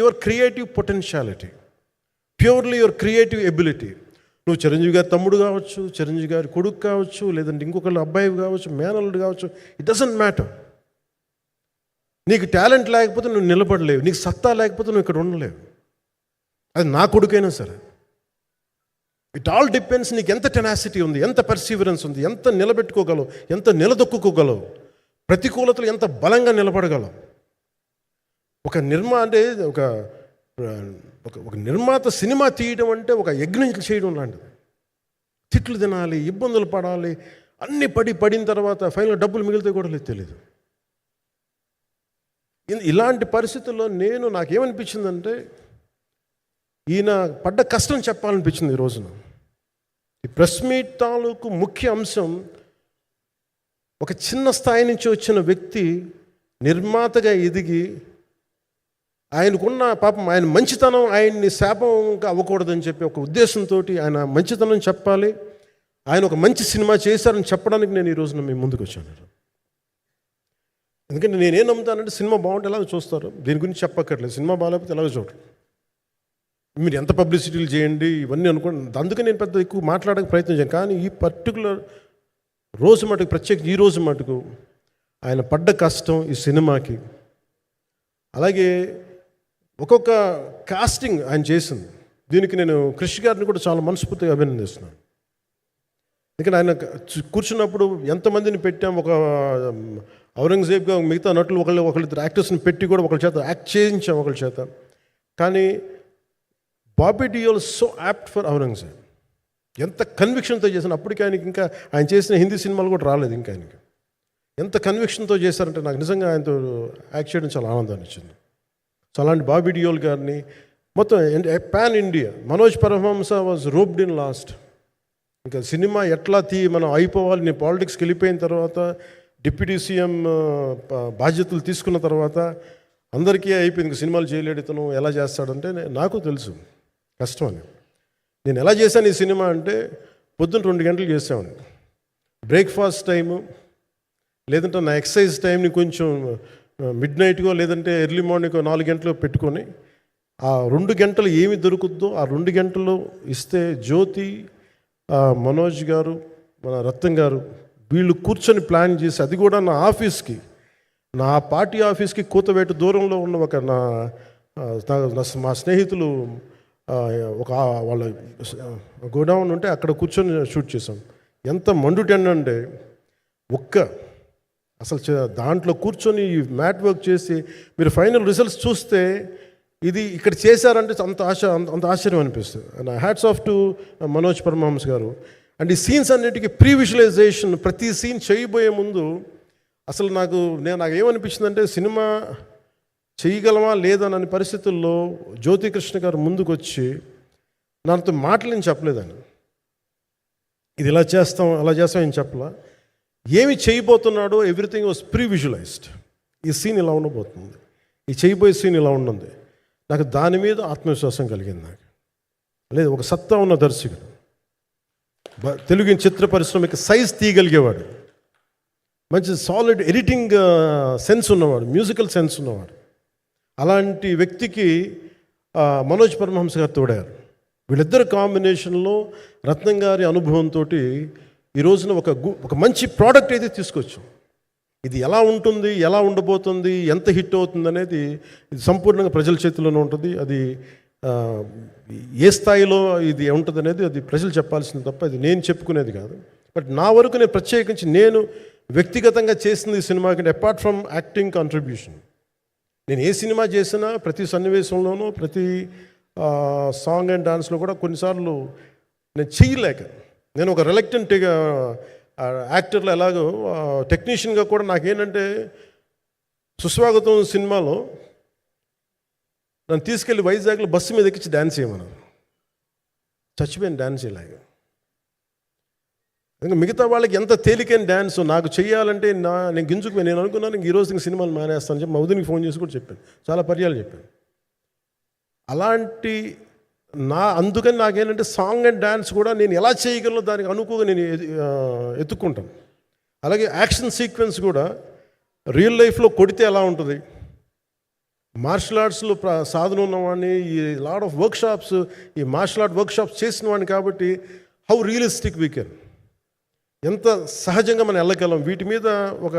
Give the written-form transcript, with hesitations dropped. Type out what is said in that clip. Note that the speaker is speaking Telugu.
Your creative potentiality, purely your creative ability. నువ్వు చిరంజీవి గారి తమ్ముడు కావచ్చు, చిరంజీవి గారి కొడుకు కావచ్చు, లేదంటే ఇంకొకళ్ళు అబ్బాయి కావచ్చు, మేనల్లుడు కావచ్చు, ఇట్ డజంట్ మ్యాటర్. నీకు టాలెంట్ లేకపోతే నువ్వు నిలబడలేవు, నీకు సత్తా లేకపోతే నువ్వు ఇక్కడ ఉండలేవు. అది నా కొడుకైనా సరే. ఇట్ ఆల్ డిపెండ్స్ నీకు ఎంత టెనాసిటీ ఉంది, ఎంత పర్సీవరెన్స్ ఉంది, ఎంత నిలబెట్టుకోగలవు, ఎంత నిలదొక్కుకోగలవు, ప్రతికూలతలు ఎంత బలంగా నిలబడగలవు. ఒక నిర్మాత సినిమా తీయడం అంటే ఒక యజ్ఞం చేయడం లాంటిది. తిట్లు తినాలి, ఇబ్బందులు పడాలి, అన్నీ పడిన తర్వాత ఫైనల్ డబ్బులు మిగిలితే కూడా లేదు తెలియదు. ఇలాంటి పరిస్థితుల్లో నాకేమనిపించిందంటే ఈయన పడ్డ కష్టం చెప్పాలనిపించింది ఈ రోజున. ఈ ప్రెస్ మీట్ తాలూకు ముఖ్య అంశం, ఒక చిన్న స్థాయి నుంచి వచ్చిన వ్యక్తి నిర్మాతగా ఎదిగి ఆయనకున్న పాపం ఆయన మంచితనం ఆయన్ని శాపంగా అవ్వకూడదని చెప్పి ఒక ఉద్దేశంతో ఆయన మంచితనం చెప్పాలి, ఆయన ఒక మంచి సినిమా చేశారని చెప్పడానికి నేను ఈ రోజున మీ ముందుకు వచ్చాను. ఎందుకంటే నేనేం నమ్ముతానంటే సినిమా బాగుంటే ఎలాగో చూస్తారు, దీని గురించి చెప్పక్కర్లేదు. సినిమా బాగాలేకపోతే ఎలాగో చూడరు, మీరు ఎంత పబ్లిసిటీలు చేయండి ఇవన్నీ అనుకోండి. అందుకే నేను పెద్ద ఎక్కువ మాట్లాడడానికి ప్రయత్నం చేయను. కానీ ఈ పర్టికులర్ రోజు మటుకు, ప్రత్యేక ఈ రోజు మటుకు ఆయన పడ్డ కష్టం ఈ సినిమాకి, అలాగే ఒక్కొక్క కాస్టింగ్ ఆయన చేసింది, దీనికి నేను క్రిష్ గారిని కూడా చాలా మనస్ఫూర్తిగా అభినందిస్తున్నాను. ఎందుకంటే ఆయన కూర్చున్నప్పుడు ఎంతమందిని పెట్టాం, ఒక ఔరంగజేబ్గా మిగతా నటులు ఒకళ్ళిద్దరు యాక్టర్స్ని పెట్టి కూడా ఒకళ్ళ చేత యాక్ట్ చేయించాం ఒకళ్ళ చేత. కానీ Bobby Deol so apt for Aurangzeb, ఎంత కన్విక్షన్తో చేశాను. అప్పటికి ఆయనకి ఇంకా ఆయన చేసిన హిందీ సినిమాలు కూడా రాలేదు ఇంకా ఆయనకి. ఎంత కన్విక్షన్తో చేశారంటే నాకు నిజంగా ఆయనతో యాక్ట్ చేయడం చాలా ఆనందాన్ని ఇచ్చింది. సో అలాంటి బాబీ డియోల్ గారిని మొత్తం pan India, Manoj Paramahamsa was roped in last. ఇంకా సినిమా ఎట్లా మనం అయిపోవాలి, నేను పాలిటిక్స్కి వెళ్ళిపోయిన తర్వాత, డిప్యూటీ సీఎం బాధ్యతలు తీసుకున్న తర్వాత అందరికీ అయిపోయింది, ఇంకా సినిమాలు చేయలేడు ఇతను, ఎలా చేస్తాడంటే నాకు తెలుసు కష్టం అని. నేను ఎలా చేశాను ఈ సినిమా అంటే, పొద్దున్న 2 గంటలు చేసామని, బ్రేక్ఫాస్ట్ టైము, లేదంటే నా ఎక్సర్సైజ్ టైంని కొంచెం మిడ్ నైట్గో లేదంటే ఎర్లీ మార్నింగ్ 4 గంటలు పెట్టుకొని, ఆ 2 గంటలు ఏమి దొరుకుద్దో ఆ 2 గంటలు ఇస్తే జ్యోతి, మనోజ్ గారు, మన రత్నం గారు, వీళ్ళు కూర్చొని ప్లాన్ చేసి, అది కూడా నా ఆఫీస్కి, నా పార్టీ ఆఫీస్కి కూతవేటు దూరంలో ఉన్న ఒక మా స్నేహితులు ఒక వాళ్ళ గోడౌన్ ఉంటే అక్కడ కూర్చొని షూట్ చేసాం. ఎంత మండుటెండ అంటే అసలు దాంట్లో కూర్చొని మ్యాట్ వర్క్ చేసి మీరు ఫైనల్ రిజల్ట్స్ చూస్తే ఇది ఇక్కడ చేశారంటే అంత ఆశ్చర్యం అనిపిస్తుంది. And hats off to Manoj Paramahamsa garu. And ఈ సీన్స్ అన్నిటికీ ప్రీ విజువలైజేషన్, ప్రతి సీన్ చేయబోయే ముందు అసలు నాకు ఏమనిపించిందంటే, సినిమా చేయగలమా లేదనని పరిస్థితుల్లో జ్యోతికృష్ణ గారు ముందుకు వచ్చి నాతో మాటలు నేను చెప్పలేదని, ఇది ఇలా చేస్తాం అలా చేస్తాం ఏం చెప్పలా, ఏమి చేయబోతున్నాడో ఎవ్రీథింగ్ వాజ్ ప్రీ విజువలైజ్డ్. ఈ సీన్ ఇలా ఉండబోతుంది, ఈ చేయబోయే సీన్ ఇలా ఉంటుంది. నాకు దాని మీద ఆత్మవిశ్వాసం కలిగింది. నాకు లేదు, ఒక సత్తా ఉన్న దర్శకుడు, తెలుగు చిత్ర పరిశ్రమకి సైజ్ తీయగలిగేవాడు, మంచి సాలిడ్ ఎడిటింగ్ సెన్స్ ఉన్నవాడు, మ్యూజికల్ సెన్స్ ఉన్నవాడు. అలాంటి వ్యక్తికి మనోజ్ పరమహంస గారు తోడారు. వీళ్ళిద్దరు కాంబినేషన్లో రత్నం గారి అనుభవంతో ఈ రోజున ఒక మంచి ప్రోడక్ట్ అయితే తీసుకొచ్చాం. ఇది ఎలా ఉంటుంది, ఎలా ఉండబోతుంది, ఎంత హిట్ అవుతుంది అనేది ఇది సంపూర్ణంగా ప్రజల చేతిలోనే ఉంటుంది. అది ఏ స్థాయిలో ఇది ఉంటుంది అనేది అది ప్రజలు చెప్పాల్సింది తప్ప అది నేను చెప్పుకునేది కాదు. బట్ నా వరకు నేను ప్రత్యేకించి నేను వ్యక్తిగతంగా చేసింది ఈ సినిమాకి, అపార్ట్ ఫ్రమ్ యాక్టింగ్ కాంట్రిబ్యూషన్, నేను ఏ సినిమా చేసినా ప్రతి సన్నివేశంలోనూ, ప్రతి సాంగ్ అండ్ డాన్స్లో కూడా కొన్నిసార్లు నేను చేయలేక, నేను ఒక రిలక్టెంట్ యాక్టర్లో ఎలాగో టెక్నీషియన్గా కూడా నాకేంటంటే, సుస్వాగతం సినిమాలో నన్ను తీసుకెళ్ళి వైజాగ్లో బస్సు మీద ఎక్కించి డ్యాన్స్ చేయమన్నారు. చచ్చిపోయాను డ్యాన్స్ చేయలేక. ఇంకా మిగతా వాళ్ళకి ఎంత తేలికైన డ్యాన్స్ నాకు చేయాలంటే నేను గింజుకుపోయి, నేను అనుకున్నాను ఈరోజు ఇంక సినిమాలు మానేస్తాను చెప్పి మా వదినికి ఫోన్ చేసి కూడా చెప్పాను, చాలా పర్యాలు చెప్పాను. అలాంటి అందుకని నాకేంటంటే సాంగ్ అండ్ డ్యాన్స్ కూడా నేను ఎలా చేయగలను దానికి అనుకోగా నేను ఎత్తుక్కుంటాను. అలాగే యాక్షన్ సీక్వెన్స్ కూడా రియల్ లైఫ్లో కొడితే ఎలా ఉంటుంది, మార్షల్ ఆర్ట్స్లో సాధన ఉన్నవాడిని, ఈ లాట్ ఆఫ్ వర్క్షాప్స్, ఈ మార్షల్ ఆర్ట్ వర్క్షాప్స్ చేసిన వాడిని కాబట్టి హౌ రియలిస్టిక్ వీ కెన్, ఎంత సహజంగా మనం వెళ్ళగలం వీటి మీద ఒక